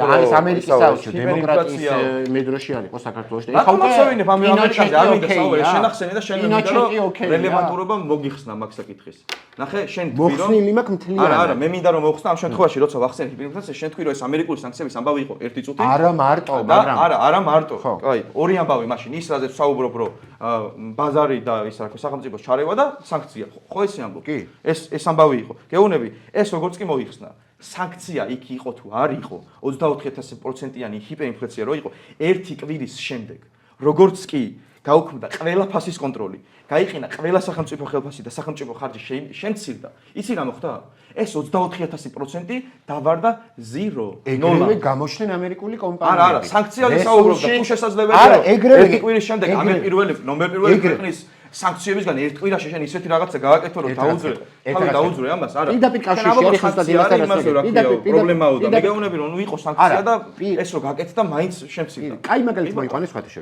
აი ეს ამერიკის საელჩო დემოკრატიის მედროში არ იყო საქართველოში და ეხლა მოხსენებ ამ ამერიკაზე არ მინდა საუბარი შენახსენე და შენ მინდა რომ რელევანტურობა მოგიხსნა მაგ საკითხის ნახე შენ თქვი რომ მოხსნილი მაქვს მთლიანად არა მე მინდა რომ მოხსნა ამ შემთხვევაში როცა ვახსენე ჰიპერინფლაციას შენ თქვი რომ ეს ამერიკული სანქციების ამბავი იყო ერთი წუთი არა მარტო მაგრამ არა მარტო აი ორი ამბავი მაშინ ის რაზეც ვსაუბრობ რომ ბაზარი და ის რა ქვია სახელმწიფოს ჩარევა და სანქცია ხო ეს ამბობ ეს ამბავი იყო გეუბნები ეს როგორც კი მოიხსნა სანქცია იქ იყო თუ არ იყო 24,000%-იანი ჰიპერინფლაცია რო იყო ერთი კვირის შემდეგ როგორც კი გაუქმდა ყველა ფასის კონტროლი გაიყინა ყველა სახელმწიფო ხელფასი და სახელმწიფო ხარჯი შემცირდა იცი რა მოხდა ეს 24,000% დავარდა 0 ეგრევე გამოჩნდნენ ამერიკული კომპანიები არა სანქციაზე საუბრობ და თუ შესაძლებელია ერთი კვირის შემდეგ ნომერ პირველი ქვეყნის სანქციებისგან ერთ კვირაში შენ ისეთი რაღაცა გააკეთო რომ დაუძვრე ამას არა პირდაპირ კავშირში არის ხოსტად იმასთან პრობლემაო და მე გეუბნები რომ იყო სანქცია და ეს რო გააკეთდა მაინც შემცირდა კაი მაგალითი მოიყვანეს სხვათა შორის